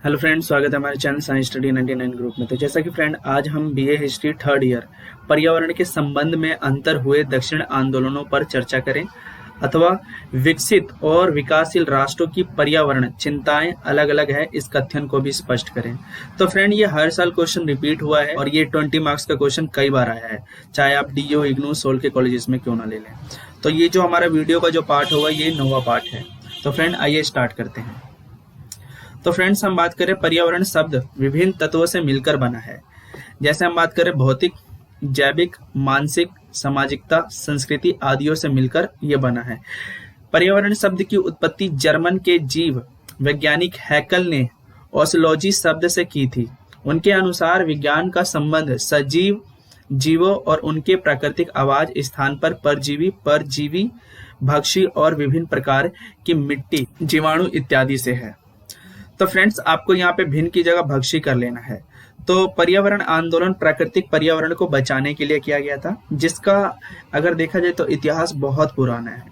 Hello friends, स्वागत है हमारे चैनल साइंस स्टडी 99 ग्रुप में। तो जैसा कि फ्रेंड आज हम बीए हिस्ट्री थर्ड ईयर पर्यावरण के संबंध में अंतर हुए दक्षिण आंदोलनों पर चर्चा करें अथवा विकसित और विकासशील राष्ट्रों की पर्यावरण चिंताएं अलग अलग है, इस कथन को भी स्पष्ट करें। तो फ्रेंड ये हर साल क्वेश्चन रिपीट हुआ है और ये 20 मार्क्स का क्वेश्चन कई बार आया है, चाहे आप डीओ, इग्नू, सोल के कॉलेजेस में क्यों ना ले लें। तो ये जो हमारा वीडियो का जो पार्ट होगा ये 9वां पार्ट है। तो फ्रेंड आइए स्टार्ट करते हैं। तो फ्रेंड्स हम बात करें पर्यावरण शब्द विभिन्न तत्वों से मिलकर बना है। जैसे हम बात करें भौतिक, जैविक, मानसिक, सामाजिकता, संस्कृति आदियों से मिलकर यह बना है। पर्यावरण शब्द की उत्पत्ति जर्मन के जीव वैज्ञानिक हैकल ने ओसोलॉजी शब्द से की थी। उनके अनुसार विज्ञान का संबंध सजीव जीवों और उनके प्राकृतिक आवास स्थान पर परजीवी, भक्षी और विभिन्न प्रकार की मिट्टी, जीवाणु इत्यादि से है। तो फ्रेंड्स आपको यहाँ पे भिन्न की जगह भक्षी कर लेना है। तो पर्यावरण आंदोलन प्राकृतिक पर्यावरण को बचाने के लिए किया गया था, जिसका अगर देखा जाए तो इतिहास बहुत पुराना है।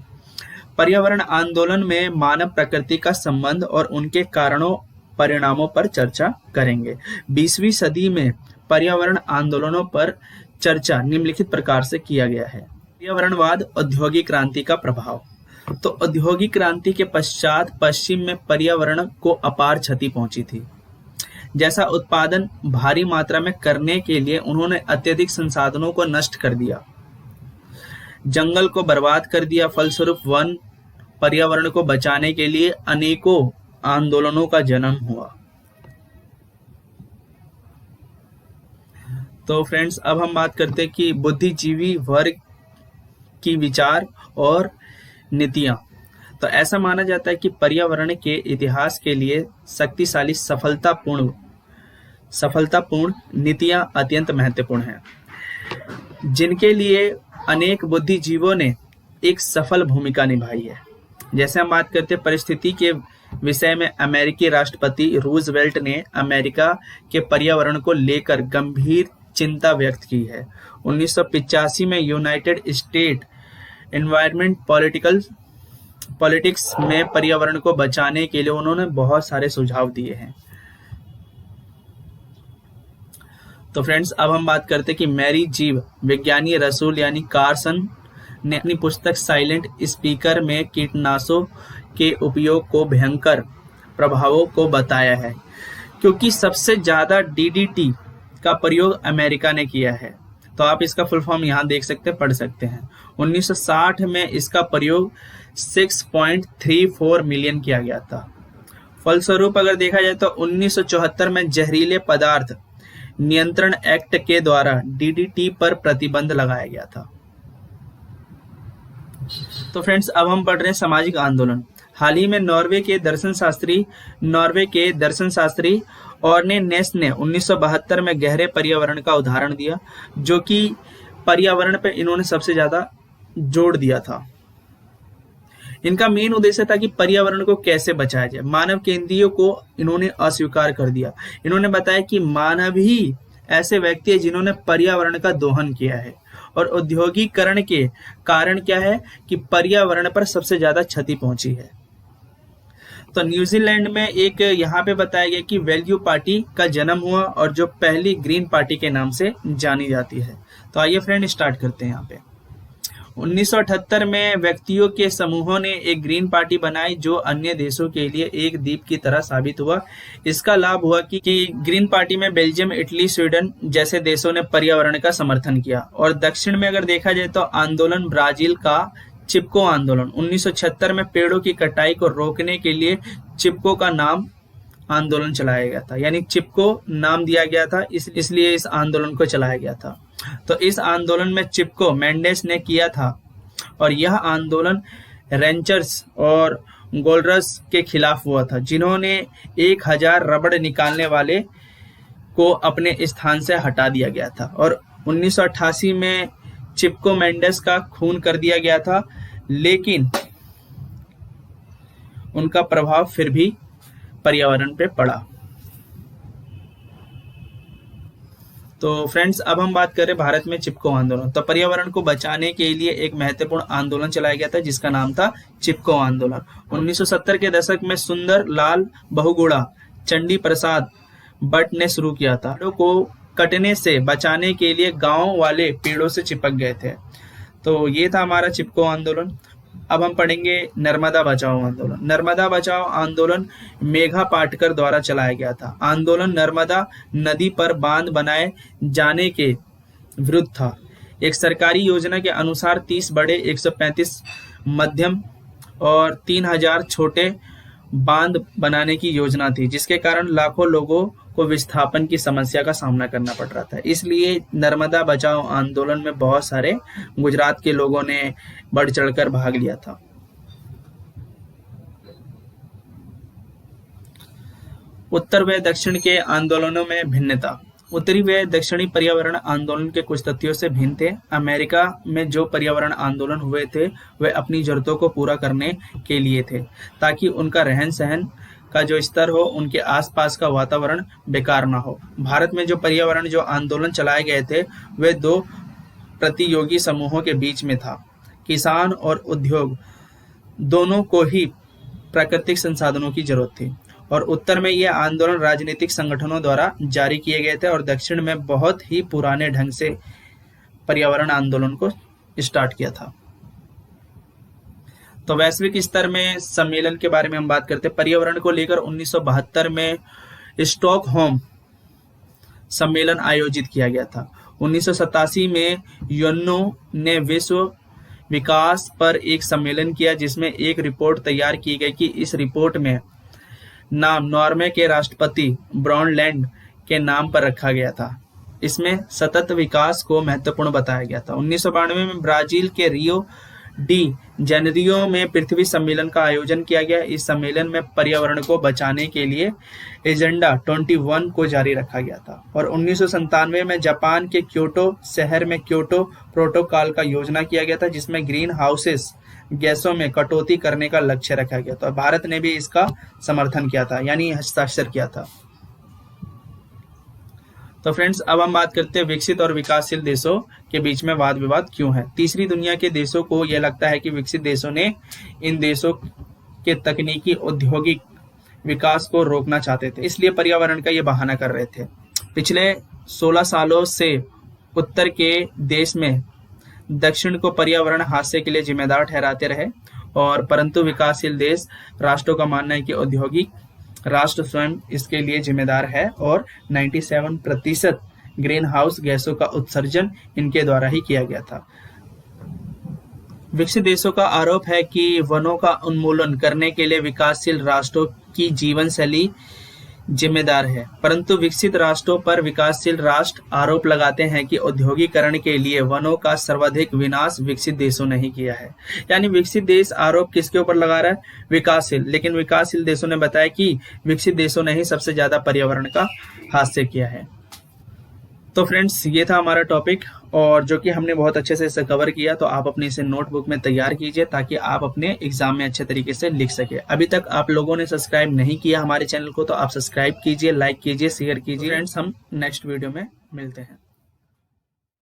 पर्यावरण आंदोलन में मानव प्रकृति का संबंध और उनके कारणों परिणामों पर चर्चा करेंगे। 20वीं सदी में पर्यावरण आंदोलनों पर चर्चा निम्नलिखित प्रकार से किया गया है। पर्यावरणवाद, औद्योगिक क्रांति का प्रभाव। तो औद्योगिक क्रांति के पश्चात पश्चिम में पर्यावरण को अपार क्षति पहुंची थी। जैसा उत्पादन भारी मात्रा में करने के लिए उन्होंने अत्यधिक संसाधनों को नष्ट कर दिया, जंगल को बर्बाद कर दिया। फलस्वरूप वन पर्यावरण को बचाने के लिए अनेकों आंदोलनों का जन्म हुआ। तो फ्रेंड्स अब हम बात करते हैं कि बुद्धिजीवी वर्ग की विचार और नीतियां। तो ऐसा माना जाता है कि पर्यावरण के इतिहास के लिए शक्तिशाली सफलतापूर्ण नीतियां अत्यंत महत्वपूर्ण हैं, जिनके लिए अनेक बुद्धिजीवों ने एक सफल भूमिका निभाई है। जैसे हम बात करते हैं परिस्थिति के विषय में, अमेरिकी राष्ट्रपति रूजवेल्ट ने अमेरिका के पर्यावरण को लेकर गंभीर चिंता व्यक्त की है। 1985 में यूनाइटेड स्टेट एनवायरमेंट पॉलिटिक्स में पर्यावरण को बचाने के लिए उन्होंने बहुत सारे सुझाव दिए हैं। तो फ्रेंड्स अब हम बात करते हैं कि मैरी जीव विज्ञानी रसूल यानी कार्सन ने अपनी पुस्तक साइलेंट स्पीकर में कीटनाशकों के उपयोग को भयंकर प्रभावों को बताया है, क्योंकि सबसे ज्यादा डीडीटी का प्रयोग अमेरिका ने किया है। तो आप इसका फुल फॉर्म यहाँ देख सकते हैं, पढ़ सकते हैं। 1960 में इसका प्रयोग 6.34 मिलियन किया गया था। फलस्वरूप अगर देखा जाए तो 1974 में जहरीले पदार्थ नियंत्रण एक्ट के द्वारा डीडीटी पर प्रतिबंध लगाया गया था। तो फ्रेंड्स अब हम पढ़ रहे हैं सामाजिक आंदोलन। हाल ही में नॉर्वे के दर्शन शास्त्री ऑर्ने नेस ने 1972 में गहरे पर्यावरण का उदाहरण दिया, जो कि पर्यावरण पे इन्होंने सबसे ज्यादा जोड़ दिया था। इनका मेन उद्देश्य था कि पर्यावरण को कैसे बचाया जाए। मानव केंद्रीय को इन्होंने अस्वीकार कर दिया। इन्होंने बताया कि मानव ही ऐसे व्यक्ति है जिन्होंने पर्यावरण का दोहन किया है, और औद्योगिकरण के कारण क्या है कि पर्यावरण पर सबसे ज्यादा क्षति पहुंची है। तो न्यूजीलैंड में एक यहाँ पे बताया गया कि वैल्यू पार्टी का जन्म हुआ, और जो पहली ग्रीन पार्टी के नाम से जानी जाती है। तो आइए फ्रेंड स्टार्ट करते हैं। यहाँ पे 1978 में व्यक्तियों के समूहों ने एक ग्रीन पार्टी बनाई, जो अन्य देशों के लिए एक दीप की तरह साबित हुआ। इसका लाभ हुआ कि ग्रीन पार्टी में बेल्जियम, इटली, स्वीडन जैसे देशों ने पर्यावरण का समर्थन किया। और दक्षिण में अगर देखा जाए तो आंदोलन ब्राजील का चिपको आंदोलन 1976 में पेड़ों की कटाई को रोकने के लिए चिपको का नाम आंदोलन चलाया गया था, यानी चिपको नाम दिया गया था, इसलिए इस आंदोलन को चलाया गया था। तो इस आंदोलन में चिपको मेंडेस ने किया था, और यह आंदोलन रेंचर्स और गोल्डर्स के खिलाफ हुआ था, जिन्होंने 1000 रबड़ निकालने वाले को अपने स्थान से हटा दिया गया था। और 1988 में चिपको मेंडेस का खून कर दिया गया था, लेकिन उनका प्रभाव फिर भी पर्यावरण पे पड़ा। तो फ्रेंड्स अब हम बात करें भारत में चिपको आंदोलन। तो पर्यावरण को बचाने के लिए एक महत्वपूर्ण आंदोलन चलाया गया था, जिसका नाम था चिपको आंदोलन। 1970 के दशक में सुंदर लाल बहुगुणा चंडी प्रसाद भट्ट ने शुरू किया था। पेड़ों को कटने से बचाने के लिए गांव वाले पेड़ों से चिपक गए थे। तो ये था हमारा चिपको आंदोलन। अब हम पढ़ेंगे नर्मदा बचाओ आंदोलन। नर्मदा बचाओ आंदोलन मेघा पाटकर द्वारा चलाया गया था। आंदोलन नर्मदा नदी पर बांध बनाए जाने के विरुद्ध था। एक सरकारी योजना के अनुसार 30 बड़े, 135 मध्यम और 3000 छोटे बांध बनाने की योजना थी, जिसके कारण लाखों लोगों को विस्थापन की समस्या का सामना करना पड़ रहा था। इसलिए नर्मदा बचाओ आंदोलन में बहुत सारे गुजरात के लोगों ने बढ़ चढ़कर भाग लिया था। उत्तर व दक्षिण के आंदोलनों में भिन्नता। उत्तरी व दक्षिणी पर्यावरण आंदोलन के कुछ तथ्यों से भिन्न थे। अमेरिका में जो पर्यावरण आंदोलन हुए थे वे अपनी जरूरतों को पूरा करने के लिए थे, ताकि उनका रहन सहन का जो स्तर हो, उनके आसपास का वातावरण बेकार ना हो। भारत में जो आंदोलन चलाए गए थे वे दो प्रतियोगी समूहों के बीच में था। किसान और उद्योग दोनों को ही प्राकृतिक संसाधनों की जरूरत थी, और उत्तर में ये आंदोलन राजनीतिक संगठनों द्वारा जारी किए गए थे, और दक्षिण में बहुत ही पुराने ढंग से पर्यावरण आंदोलन को स्टार्ट किया था। तो वैश्विक स्तर में सम्मेलन के बारे में हम बात करते हैं। पर्यावरण को लेकर 1972 में स्टॉकहोम सम्मेलन आयोजित किया गया था। 1987 में यूएनओ ने विश्व विकास पर एक सम्मेलन किया, जिसमें एक रिपोर्ट तैयार की गई कि इस रिपोर्ट में नाम नॉर्वे के राष्ट्रपति ब्रांडलैंड के नाम पर रखा गया था। इसमें सतत विकास को महत्वपूर्ण बताया गया था। 1992 में ब्राजील के रियो डी जेनेरियो में पृथ्वी सम्मेलन का आयोजन किया गया। इस सम्मेलन में पर्यावरण को बचाने के लिए एजेंडा 21 को जारी रखा गया था। और 1997 में जापान के क्योटो शहर में क्योटो प्रोटोकॉल का योजना किया गया था, जिसमें ग्रीन हाउसेस गैसों में कटौती करने का लक्ष्य रखा गया था। भारत ने भी इसका समर्थन किया था, यानी हस्ताक्षर किया था। तो फ्रेंड्स, अब हम बात करते हैं विकसित और विकासशील देशों के बीच में वाद विवाद क्यों है। तीसरी दुनिया के देशों को यह लगता है कि विकसित देशों ने इन देशों के तकनीकी औद्योगिक विकास को रोकना चाहते थे, इसलिए पर्यावरण का ये बहाना कर रहे थे। पिछले 16 सालों से उत्तर के देश में दक्षिण को पर्यावरण हादसे के लिए जिम्मेदार ठहराते रहे, और परंतु विकासशील देश राष्ट्रों का मानना है कि औद्योगिक राष्ट्र स्वयं इसके लिए जिम्मेदार है, और 97% ग्रीन हाउस गैसों का उत्सर्जन इनके द्वारा ही किया गया था। विकसित देशों का आरोप है कि वनों का उन्मूलन करने के लिए विकासशील राष्ट्रों की जीवन शैली जिम्मेदार है, परंतु विकसित राष्ट्रों पर विकासशील राष्ट्र आरोप लगाते हैं कि औद्योगिकरण के लिए वनों का सर्वाधिक विनाश विकसित देशों ने ही किया है। यानी विकसित देश आरोप किसके ऊपर लगा रहा है? विकासशील। लेकिन विकासशील देशों ने बताया कि विकसित देशों ने ही सबसे ज्यादा पर्यावरण का हादसे किया है। तो फ्रेंड्स, ये था हमारा टॉपिक, और जो कि हमने बहुत अच्छे से इसे कवर किया। तो आप अपने इसे नोटबुक में तैयार कीजिए, ताकि आप अपने एग्जाम में अच्छे तरीके से लिख सके। अभी तक आप लोगों ने सब्सक्राइब नहीं किया हमारे चैनल को, तो आप सब्सक्राइब कीजिए, लाइक कीजिए, शेयर कीजिए। फ्रेंड्स, हम नेक्स्ट वीडियो में मिलते हैं।